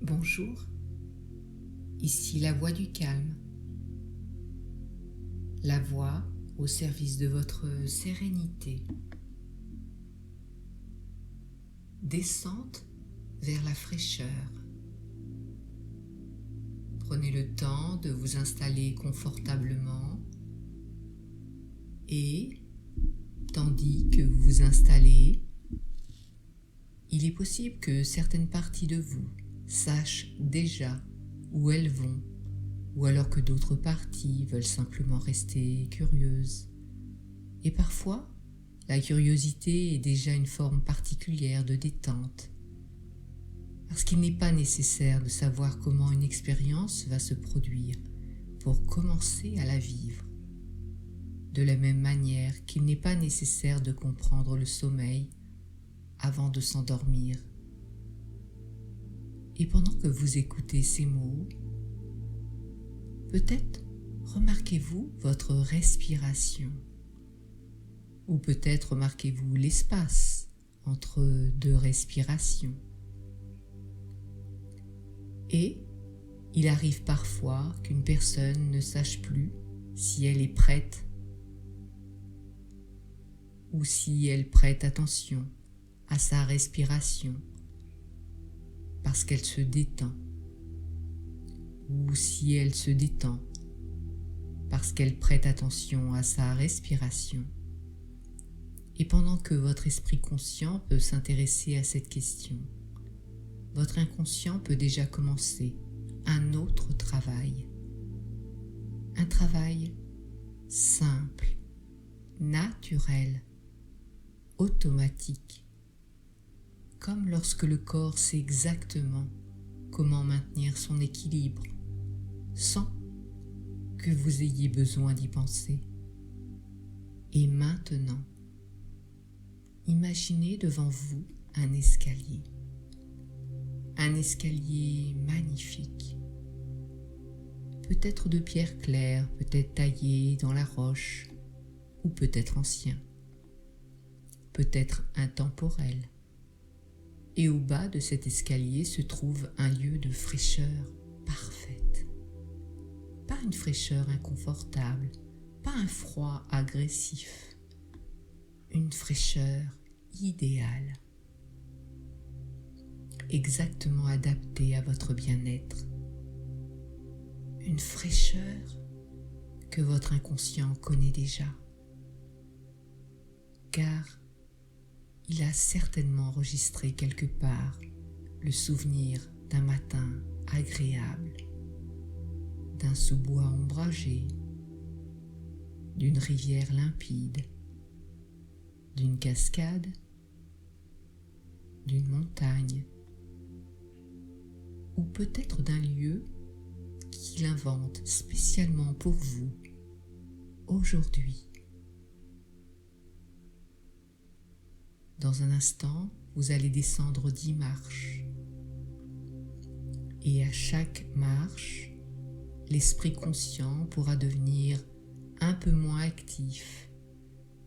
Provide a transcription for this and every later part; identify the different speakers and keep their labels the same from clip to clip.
Speaker 1: Bonjour, ici la voix du calme, la voix au service de votre sérénité. Descente vers la fraîcheur. Prenez le temps de vous installer confortablement et, tandis que vous vous installez, il est possible que certaines parties de vous sachent déjà où elles vont, ou alors que d'autres parties veulent simplement rester curieuses. Et parfois, la curiosité est déjà une forme particulière de détente, parce qu'il n'est pas nécessaire de savoir comment une expérience va se produire pour commencer à la vivre. De la même manière qu'il n'est pas nécessaire de comprendre le sommeil avant de s'endormir. Et pendant que vous écoutez ces mots, peut-être remarquez-vous votre respiration, ou peut-être remarquez-vous l'espace entre deux respirations. Et il arrive parfois qu'une personne ne sache plus si elle est prête ou si elle prête attention à sa respiration parce qu'elle se détend, ou si elle se détend parce qu'elle prête attention à sa respiration. Et pendant que votre esprit conscient peut s'intéresser à cette question, votre inconscient peut déjà commencer un autre travail. Un travail simple, naturel, automatique, comme lorsque le corps sait exactement comment maintenir son équilibre, sans que vous ayez besoin d'y penser. Et maintenant, imaginez devant vous un escalier magnifique, peut-être de pierre claire, peut-être taillé dans la roche, ou peut-être ancien, peut-être intemporel. Et au bas de cet escalier se trouve un lieu de fraîcheur parfaite. Pas une fraîcheur inconfortable, pas un froid agressif, une fraîcheur idéale, exactement adaptée à votre bien-être. Une fraîcheur que votre inconscient connaît déjà, car il a certainement enregistré quelque part le souvenir d'un matin agréable, d'un sous-bois ombragé, d'une rivière limpide, d'une cascade, d'une montagne, ou peut-être d'un lieu qu'il invente spécialement pour vous aujourd'hui. Dans un instant, vous allez descendre 10 marches. Et à chaque marche, l'esprit conscient pourra devenir un peu moins actif,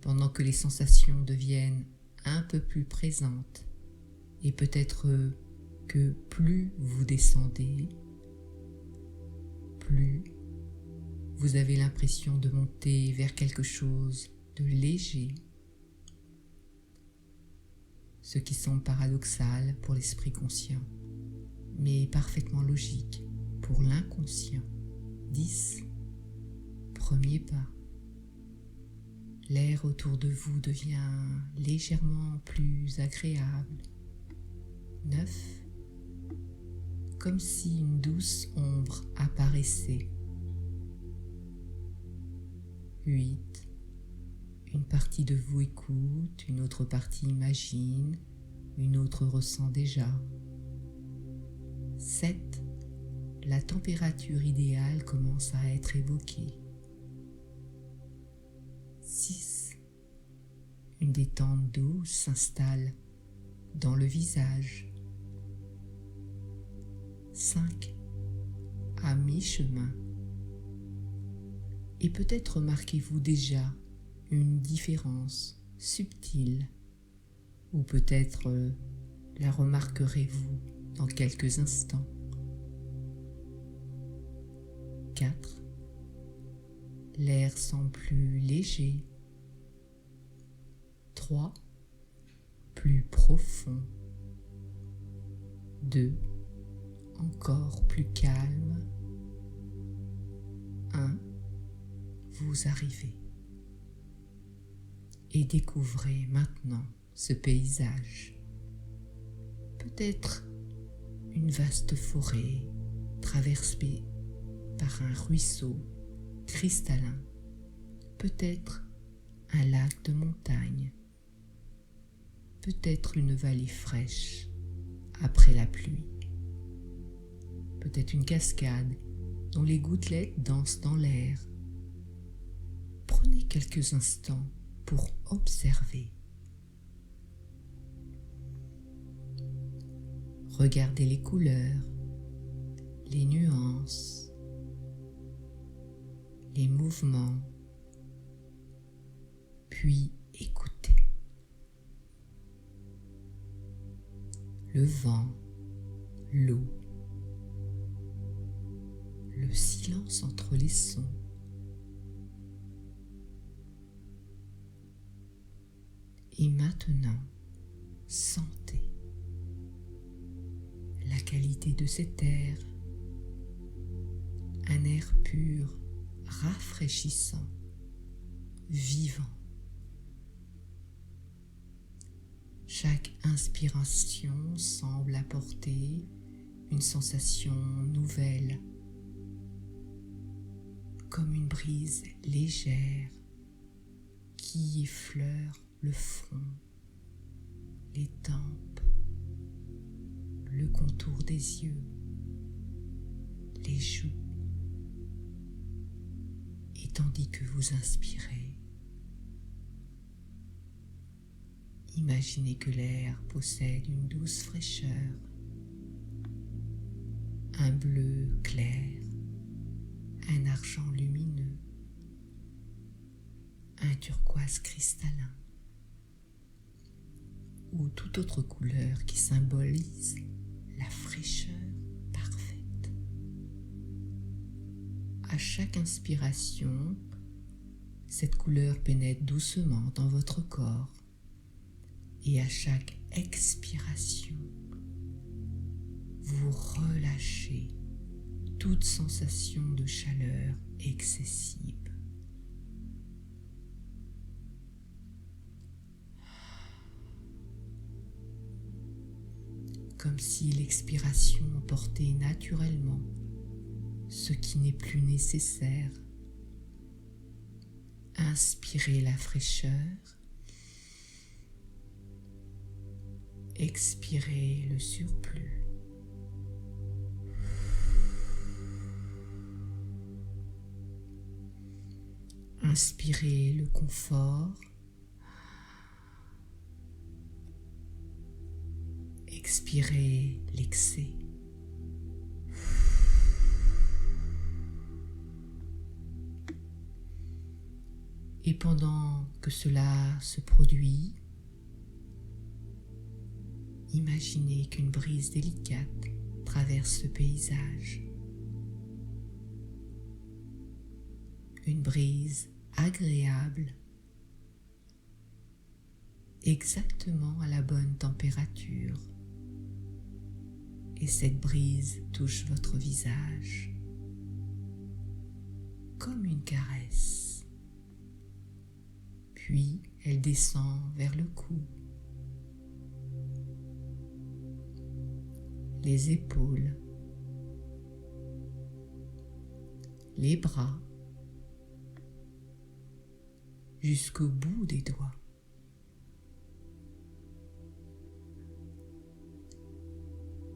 Speaker 1: pendant que les sensations deviennent un peu plus présentes. Et peut-être que plus vous descendez, plus vous avez l'impression de monter vers quelque chose de léger, ce qui semble paradoxal pour l'esprit conscient, mais parfaitement logique pour l'inconscient. 10. Premier pas. L'air autour de vous devient légèrement plus agréable. 9. Comme si une douce ombre apparaissait. 8. Une partie de vous écoute, une autre partie imagine, une autre ressent déjà. 7. La température idéale commence à être évoquée. 6. Une détente douce s'installe dans le visage. 5. À mi-chemin. Et peut-être remarquez-vous déjà une différence subtile, ou peut-être la remarquerez-vous dans quelques instants. 4. L'air semble plus léger. 3. Plus profond. 2. Encore plus calme. 1. Vous arrivez. Et découvrez maintenant ce paysage. Peut-être une vaste forêt traversée par un ruisseau cristallin, peut-être un lac de montagne, peut-être une vallée fraîche après la pluie, peut-être une cascade dont les gouttelettes dansent dans l'air. Prenez quelques instants pour observer. Regardez les couleurs, les nuances, les mouvements, puis écoutez. Le vent, l'eau, le silence entre les sons. Et maintenant, sentez la qualité de cet air, un air pur, rafraîchissant, vivant. Chaque inspiration semble apporter une sensation nouvelle, comme une brise légère qui effleure le front, les tempes, le contour des yeux, les joues. Et tandis que vous inspirez, imaginez que l'air possède une douce fraîcheur, un bleu clair, un argent lumineux, un turquoise cristallin ou toute autre couleur qui symbolise la fraîcheur parfaite. À chaque inspiration, cette couleur pénètre doucement dans votre corps et à chaque expiration, vous relâchez toute sensation de chaleur excessive. Comme si l'expiration emportait naturellement ce qui n'est plus nécessaire. Inspirez la fraîcheur, expirez le surplus. Inspirez le confort, expirez l'excès. Et pendant que cela se produit, imaginez qu'une brise délicate traverse le paysage. Une brise agréable, exactement à la bonne température. Et cette brise touche votre visage comme une caresse. Puis elle descend vers le cou, les épaules, les bras, jusqu'au bout des doigts.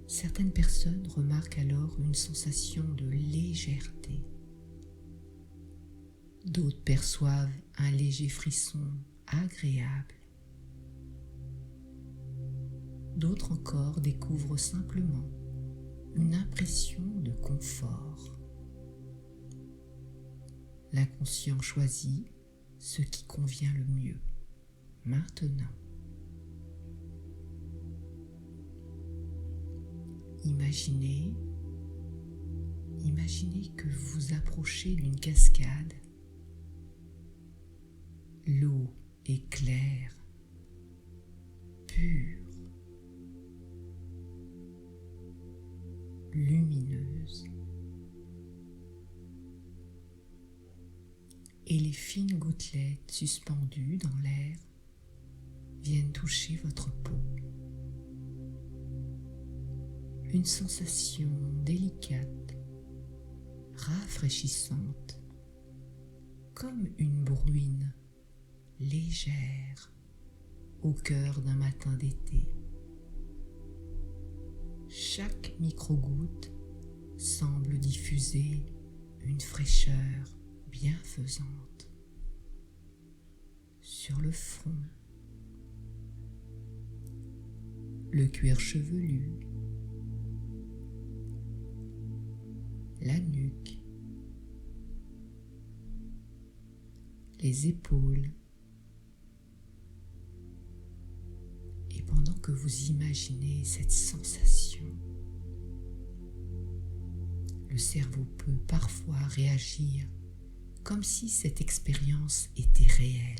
Speaker 1: Certaines personnes remarquent alors une sensation de légèreté. D'autres perçoivent un léger frisson agréable. D'autres encore découvrent simplement une impression de confort. L'inconscient choisit ce qui convient le mieux, maintenant. Imaginez imaginez que vous approchez d'une cascade. L'eau est claire, pure, lumineuse. Et les fines gouttelettes suspendues dans l'air viennent toucher votre peau. Une sensation délicate, rafraîchissante, comme une bruine légère au cœur d'un matin d'été. Chaque micro-goutte semble diffuser une fraîcheur bienfaisante sur le front, le cuir chevelu, la nuque, les épaules. Et pendant que vous imaginez cette sensation, le cerveau peut parfois réagir comme si cette expérience était réelle.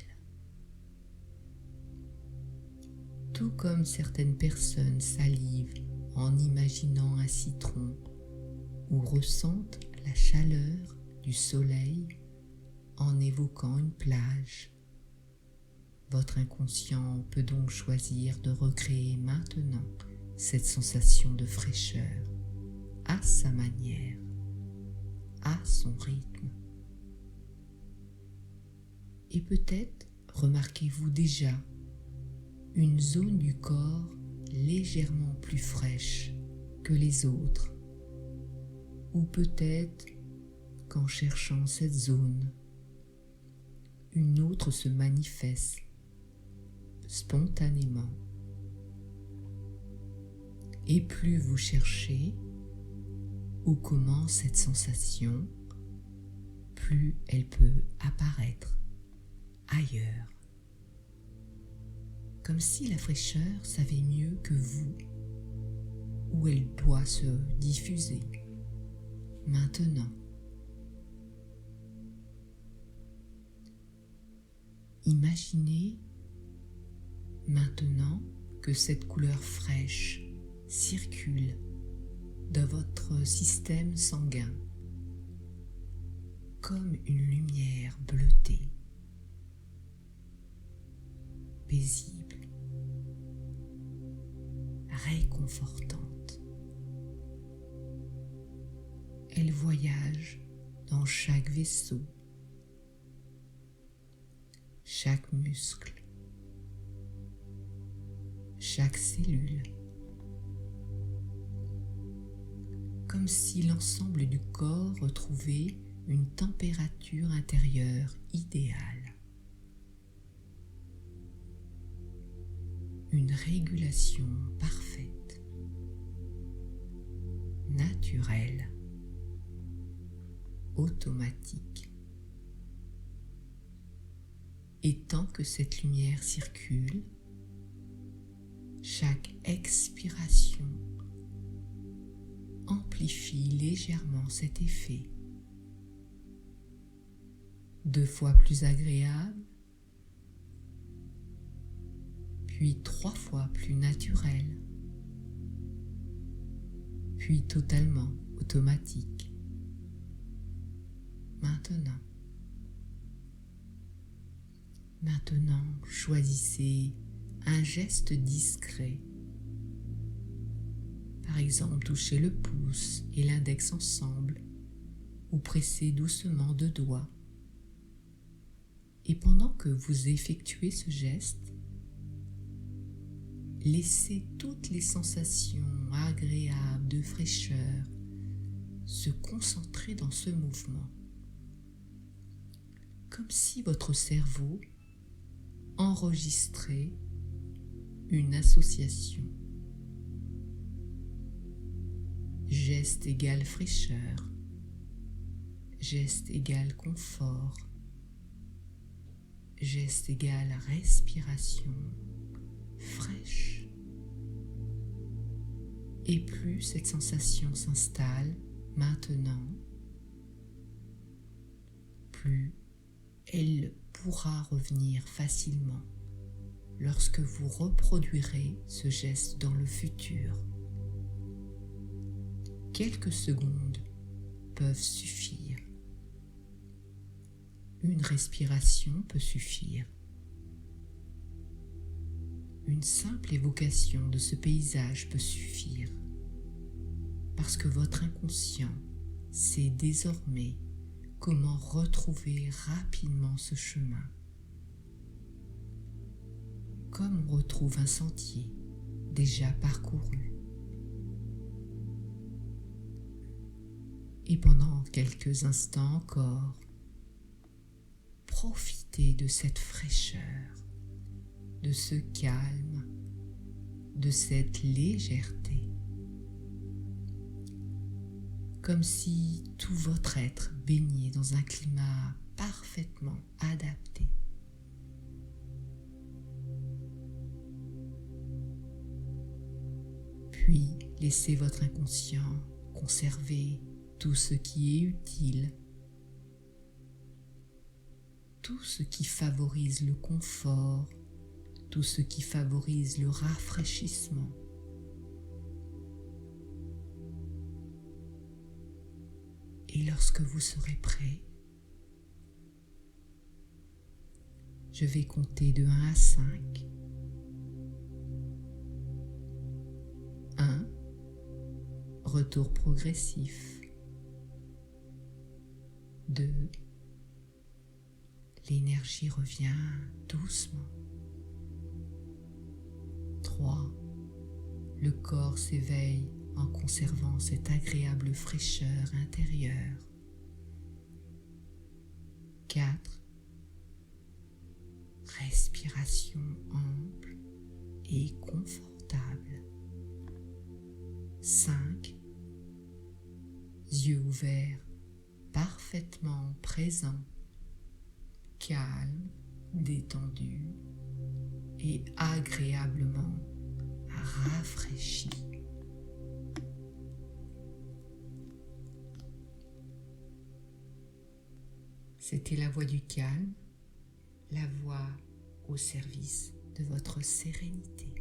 Speaker 1: Tout comme certaines personnes salivent en imaginant un citron ou ressentent la chaleur du soleil en évoquant une plage. Votre inconscient peut donc choisir de recréer maintenant cette sensation de fraîcheur à sa manière, à son rythme. Et peut-être remarquez-vous déjà une zone du corps légèrement plus fraîche que les autres, ou peut-être qu'en cherchant cette zone, une autre se manifeste spontanément. Et plus vous cherchez où commence cette sensation, plus elle peut apparaître ailleurs. Comme si la fraîcheur savait mieux que vous où elle doit se diffuser maintenant. Imaginez maintenant que cette couleur fraîche circule dans votre système sanguin comme une lumière bleutée, paisible, réconfortante. Elle voyage dans chaque vaisseau, chaque muscle, chaque cellule, comme si l'ensemble du corps retrouvait une température intérieure idéale, une régulation parfaite, naturelle, automatique. Et tant que cette lumière circule, chaque expiration amplifie légèrement cet effet. 2 fois plus agréable, puis 3 fois plus naturel, puis totalement automatique. Maintenant, choisissez un geste discret. Par exemple, touchez le pouce et l'index ensemble ou pressez doucement 2 doigts. Et pendant que vous effectuez ce geste, laissez toutes les sensations agréables de fraîcheur se concentrer dans ce mouvement. Comme si votre cerveau enregistrait une association. Geste égale fraîcheur, geste égale confort, geste égale respiration fraîche. Et plus cette sensation s'installe maintenant plus, elle pourra revenir facilement lorsque vous reproduirez ce geste dans le futur. Quelques secondes peuvent suffire. Une respiration peut suffire. Une simple évocation de ce paysage peut suffire, parce que votre inconscient sait désormais comment retrouver rapidement ce chemin, comme on retrouve un sentier déjà parcouru. Et pendant quelques instants encore, profitez de cette fraîcheur, de ce calme, de cette légèreté, comme si tout votre être baignait dans un climat parfaitement adapté. Puis, laissez votre inconscient conserver tout ce qui est utile, tout ce qui favorise le confort, tout ce qui favorise le rafraîchissement. Et lorsque vous serez prêt, je vais compter de 1 à 5. 1. Retour progressif. 2. L'énergie revient doucement. 3. Le corps s'éveille en conservant cette agréable fraîcheur intérieure. 4. Respiration ample et confortable. 5. Yeux ouverts, parfaitement présents, calme, détendu et agréablement rafraîchi. C'était la voix du calme, la voix au service de votre sérénité.